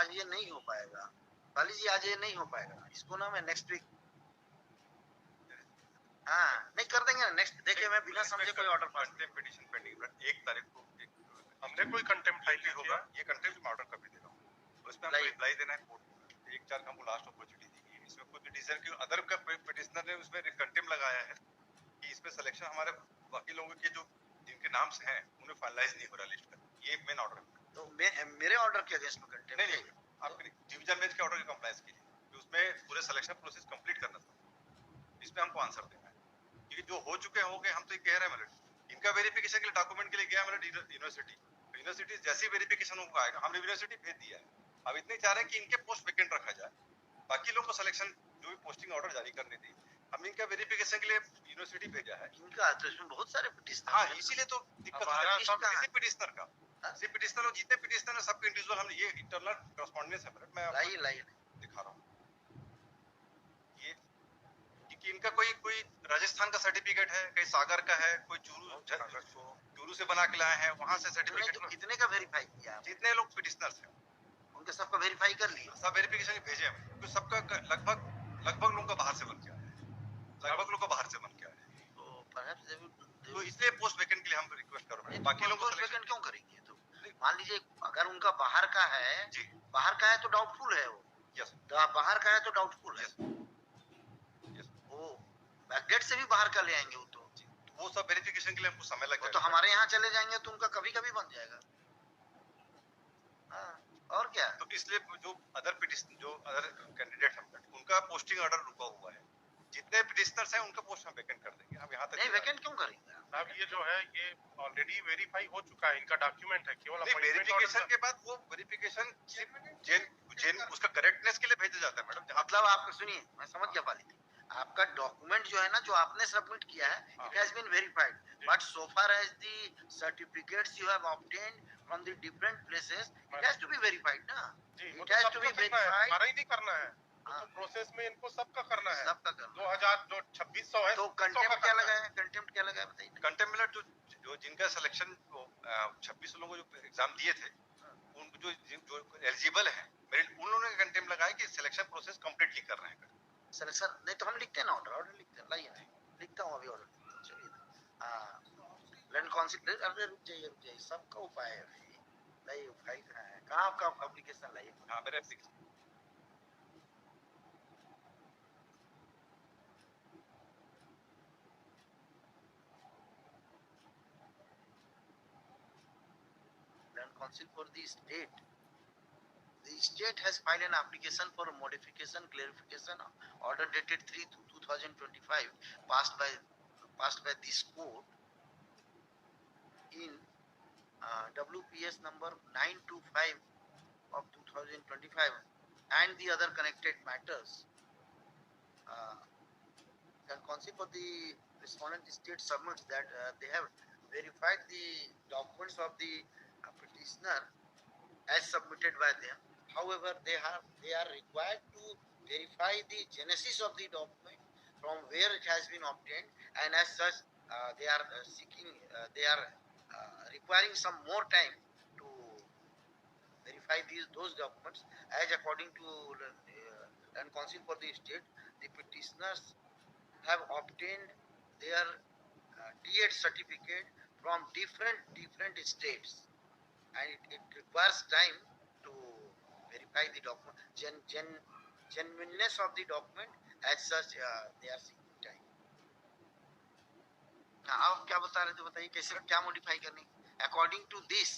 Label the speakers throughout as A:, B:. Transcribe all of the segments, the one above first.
A: आज ये नहीं हो पाएगा, वाली जी आज ये नहीं हो पाएगा, इसको ना मैं नेक्स्ट वीक हाँ नहीं कर देंगे ना नेक्स्ट। देखिए मैं बिना समझे कोई ऑर्डर पास
B: पिटीशन पेंडिंग 1 तारीख को
C: हमने कोई कंटेम्प्ट फाइल नहीं होगा,
B: ये कंटेम्प्ट में ऑर्डर कभी दे रहा हूँ, उसमें हमको रिप्लाई देना है कोर्ट को। 1/4 हमको लास्ट अपॉर्चुनिटी दी गई, इसमें कोई पिटीशन के अदर का पिटिशनर ने उसमें कंटेम्प्ट लगाया है कि इसमें सिलेक्शन हमारे बाकी लोगों के जो जिनके नाम से हैं उन्हें फाइनलाइज नहीं हो रहा लिस्ट का, ये मेन ऑर्डर है।
A: तो मेरे ऑर्डर के अगेंस्ट में कंटेम्प्ट
B: नहीं आप डिवीजन बेंच के ऑर्डर की कंप्लायंस कीजिए, उसमें पूरे सिलेक्शन प्रोसेस कंप्लीट करना था, इसमें हमको आंसर देना है क्योंकि जो हो चुके हो गए हम तो ये कह रहे हैं मैडम, इनका वेरिफिकेशन के लिए डॉक्यूमेंट के लिए गया मैडम यूनिवर्सिटी जैसी वेरिफिकेशन उनको आएगा हमने यूनिवर्सिटी भेज दिया है। अब इतने चाह रहे हैं कि इनके पोस्ट वेकेंट रखा जाए, बाकी लोग को सिलेक्शन जो भी पोस्टिंग ऑर्डर जारी करनी थी हम इनका वेरिफिकेशन के लिए यूनिवर्सिटी भेजा है।
A: इनका तो इसमें बहुत सारे पिटिशनर
B: हाँ इसीलिए तो दिक्कत है किसी पिटिशनर का, सिर्फ पिटिशनर और जितने पिटिशनर है सबके इंडिविजुअल हमने ये इंटरनल कॉरेस्पॉन्डेंस है मैडम, मैं
A: लाइए
B: दिखा रहा हूँ ये कि इनका कोई राजस्थान का सर्टिफिकेट है, कहीं सागर का है, कोई चूरू से बना के लाए हैं वहां से सर्टिफिकेट।
A: कितने का वेरीफाई किया?
B: जितने लोग पिटिशनर्स हैं
A: उनके सबका वेरीफाई कर लिया,
B: सब वेरिफिकेशन भेजे हैं क्योंकि सबका लगभग लोगों का बाहर से बन के आया है, लगभग लोग का बाहर से बन के आया है,
A: तो परहैप्स
B: तो इसलिए पोस्ट वैकेंट के लिए हम रिक्वेस्ट कर रहे हैं। बाकी लोग
A: पोस्ट वैकेंट क्यों करेंगे? तो मान लीजिए अगर उनका बाहर का है जी, बाहर का है तो डाउटफुल है वो,
B: यस
A: बाहर का है तो डाउटफुल है, वो बैकडेट से भी बाहर का ले आएंगे वो तो
B: वो सब वेरिफिकेशन के लिए हमको समय लगेगा,
A: तो हमारे यहाँ चले जाएंगे तो उनका कभी कभी बन जाएगा। हाँ और क्या,
B: तो इसलिए जो अदर कैंडिडेट हैं उनका पोस्टिंग ऑर्डर रुका हुआ है, जितने पिटिशनर्स हैं उनका पोस्ट हम वेकेंट कर देंगे। हम यहाँ तक
A: नहीं वेकेंट क्यों करेंगे
C: साहब? ये जो है ये ऑलरेडी वेरीफाई हो चुका है, इनका डॉक्यूमेंट है, केवल
B: वेरिफिकेशन के बाद वो वेरिफिकेशन जेन उसका करेक्टनेस के लिए भेजा जाता है मैडम।
A: मतलब आप सुनिए मैं समझ गया पाली, आपका डॉक्यूमेंट जो है ना जो आपने सबमिट किया है it has been verified, but so far as the certificates you have obtained from the different places it has to be verified ना, it has to be verified.
C: हमारा ही नहीं करना है तो प्रोसेस में इनको सबका करना है,
A: सबका करना
C: 2000 जो 2600 है।
A: तो कंटेम्प्ट क्या लगा है? कंटेम्प्ट क्या लगा है बताइए?
B: कंटेम्प्ट जो जिनका सिलेक्शन 26 लोगों जो एग्जाम दिए थे उन जो एलिजिबल हैं मेरिट उन लोगों ने कंटेम्प्ट लगाया कि सिलेक्शन प्रोसेस कंप्लीटली कर रहे हैं।
A: सिलेक्शन नहीं तो हम लिखते हैं ना ऑर्डर लिखते हैं, लाइए लिखता हूँ अभी ऑर्डर। चलिए लैंड कॉन्सिल अरे रुक जाइए सबका उपाय है भाई, लाइए फाइल कहाँ है, कहाँ आपका एप्लीकेशन लाइए?
B: हाँ मेरा application
A: Council for the state. The state has filed an application for modification clarification order dated 3/2025 passed by this court in WPS number 925 of 2025 and the other connected matters. Then Council for the respondent state submits that they have verified the documents of the petitioner as submitted by them. However, they are required to verify the genesis of the document from where it has been obtained, and as such, they are requiring some more time to verify those documents. As according to and Council for the state, the petitioners have obtained their D.Ed certificate from different states, and it requires time to verify the document genuineness of the document. As such, they are seeking time. आप क्या बता रहे थे बताइए, कैसे क्या modify करनी? According to this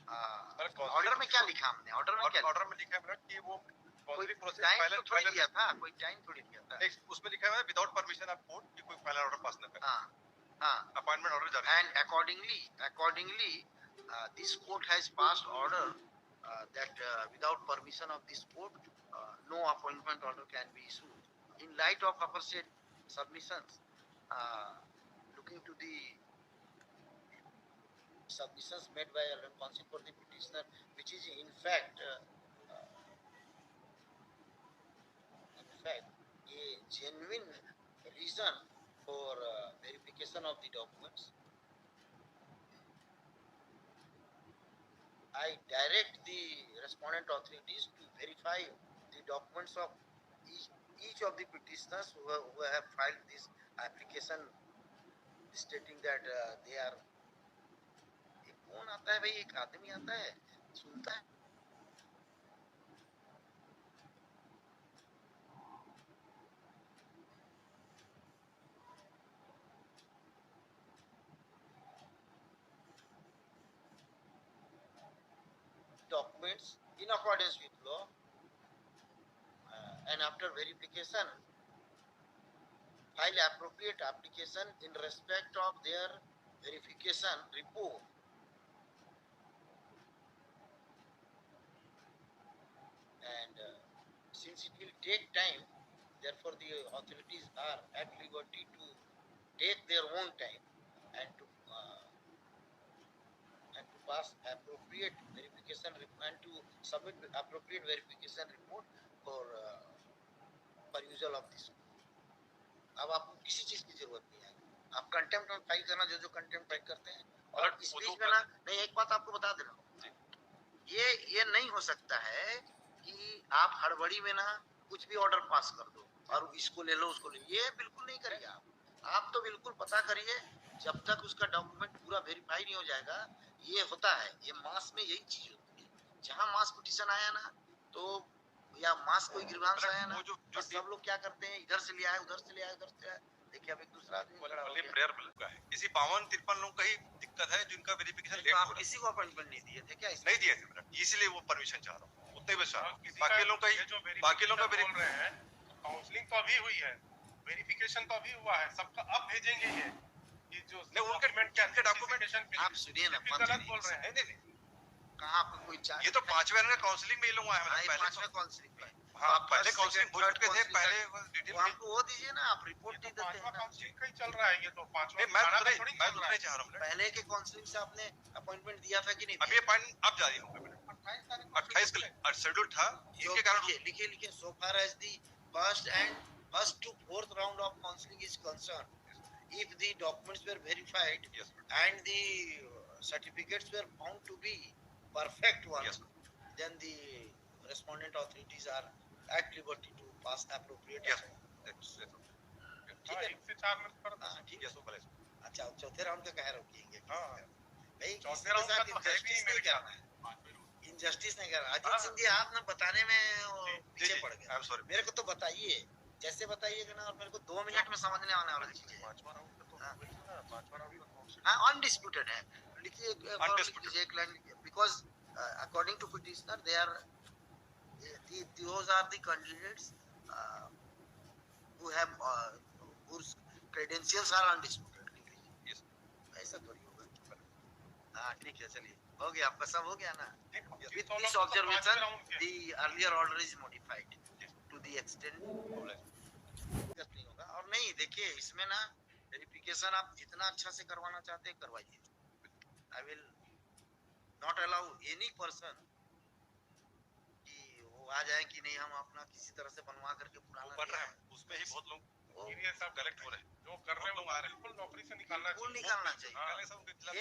A: order में क्या लिखा हमने? ऑर्डर में
B: लिखा है कि वो
A: कोई टाइम तो थोड़ी दिया था, कोई टाइम थोड़ी दिया था।
B: उसमें लिखा है विदाउट परमिशन ऑफ कोर्ट कि कोई फाइनल ऑर्डर पास न करे।
A: हाँ
B: अपॉइंटमेंट ऑर्डर जारी।
A: And accordingly this court has passed order that without permission of this court no appointment order can be issued. In light of aforesaid submissions, looking to the submissions made by counsel for the petitioner, which is in fact a genuine reason for verification of the documents, I direct the respondent authorities to verify the documents of each of the petitioners who have filed this application stating that they are. ये कौन आता है भाई? एक आदमी आता है, सुनता है. Documents in accordance with law, and after verification file appropriate application in respect of their verification report. And since it will take time, therefore the authorities are at liberty to take their own time and to pass appropriate verification and to submit appropriate verification report for perusal of this. अब आपको किसी चीज की जरूरत नहीं है, आप contempt में फाइल करना, जो कंटेम्प्ट फाइल करते हैं. और इस बीच में ना, नहीं, एक बात आपको बता दे रहा हूँ, ये नहीं हो सकता है कि आप हड़बड़ी में ना कुछ भी ऑर्डर पास कर दो और इसको ले लो उसको ले, ये बिल्कुल नहीं करिए आप तो बिल्कुल पता करिए जब तक उसका डॉक्यूमेंट पूरा वेरीफाई नहीं हो जाएगा. ये होता है, ये मास में यही चीज होती है. जहाँ मास पिटीशन आया ना, तो या मास कोई ग्रीवांस आया ना, तो सब लोग क्या करते हैं, इधर से ले आए, उधर से ले आए, उधर से आए. देखिए अब एक दूसरा आदमी खड़ा हो गया.
B: प्रेयर में लगा है. इसी 52-53 लोगों का ही दिक्कत है जिनका वेरिफिकेशन लेट हो रहा है.
A: आप किसी को अपॉइंटमेंट नहीं दिए थे क्या?
B: नहीं दिए थे, इसलिए वो परमिशन चाह रहा हूँ. उतने बस बाकी लोगों का बाकी लोगों का
C: बोल रहे हैं. काउंसलिंग तो अभी हुई है, वेरिफिकेशन तो अभी हुआ है, सबका अब भेजेंगे ये जो
B: नहीं, उनके डॉक्यूमेंट
A: आप सुनिए ना,
C: गलत बोल रहे हैं.
B: नहीं
A: कहाँ पे कोई चार्ज?
B: ये तो 5वें का काउंसलिंग में ये लोग आए हैं. पहले
A: 5वें काउंसलिंग में,
B: हाँ, पहले काउंसलिंग हो चुके थे. पहले डिटेल
A: हमको वो दीजिए ना, आप रिपोर्ट नहीं देते हैं.
C: काउंसलिंग का ही चल रहा है ये तो. 5वां
B: मैं नहीं चाह रहा हूँ.
A: पहले के काउंसलिंग से आपने अपॉइंटमेंट दिया था कि नहीं?
B: अब ये पॉइंट अब जारी होगा. 28 के लिए शेड्यूल था, इसके कारण
A: लिखिए so far as the first to fourth round of counseling is concerned, if the documents were verified and the certificates were found to be perfect ones, then the respondent authorities are at liberty to pass appropriate. ठीक है,
C: 1 से 4 minute पर.
A: ठीक है. अच्छा, चौथे round का कह रखिएंगे भाई.
C: चौथे राउंड का तो है भी नहीं मेरे ख्याल में.
A: इनजस्टिस नहीं कर रहा. अजीत सिंह जी, आप ना बताने में पीछे पड़ गए. मेरे को तो बताइए, जैसे बताइएगा ना, और मेरे को 2 मिनट में समझने आने वाला चीज है. 5वां राउंड हाँ अनडिस्प्यूटेड है. लिखिए एक line, because according to petitioner they are those are the candidates who have whose credentials are undisputed.
B: Yes.
A: ऐसा थोड़ी होगा. हाँ ठीक है, चलिए हो गया, आपका सब हो गया ना. With this observation, the earlier order is modified to the extent नहीं होगा. और नहीं, देखिए इसमें ना वेरिफिकेशन आप जितना अच्छा से करवाना चाहते हैं करवाइए. I will not allow any person कि वो आ जाए कि नहीं हम अपना किसी तरह से बनवा करके पुराना
B: बढ़ रहा है. उसमें ही बहुत लोग
C: ये सब कलेक्ट हो रहे हैं, जो कर रहे हैं वो बिल्कुल नौकरी से निकालना चाहिए.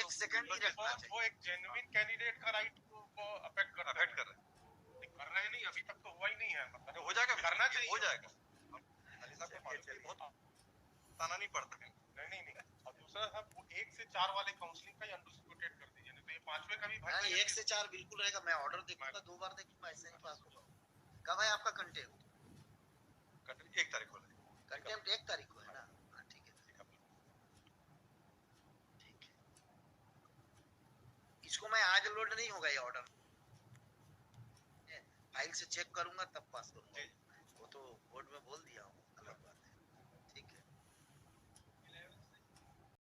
A: एक सेकंड ही रखना चाहिए.
C: वो एक जेन्युइन कैंडिडेट का राइट को अफेक्ट कर रहे हैं. नहीं, अभी तक तो हुआ ही नहीं है. मतलब
B: हो जाएगा,
C: करना चाहिए,
B: हो जाएगा. बहुत ताना नहीं पड़ता है.
C: नहीं. और दूसरा साहब, वो 1 से 4 वाले काउंसलिंग का ही अनडिस्प्यूटेड कर दीजिए, नहीं तो ये 5वें का भी
A: हाँ, 1 से 4 बिल्कुल रहेगा. मैं ऑर्डर देखूंगा, 2 बार देखूंगा, ऐसे नहीं पास होगा. कब है आपका कंटेम्प्ट?
B: 1 तारीख को है.
A: कंटेम्प्ट 1 तारीख को है ना. हाँ ठीक है. इसको मैं आज लोड नहीं होगा ये ऑर्डर, फाइल से चेक करूंगा तब पास करूंगा.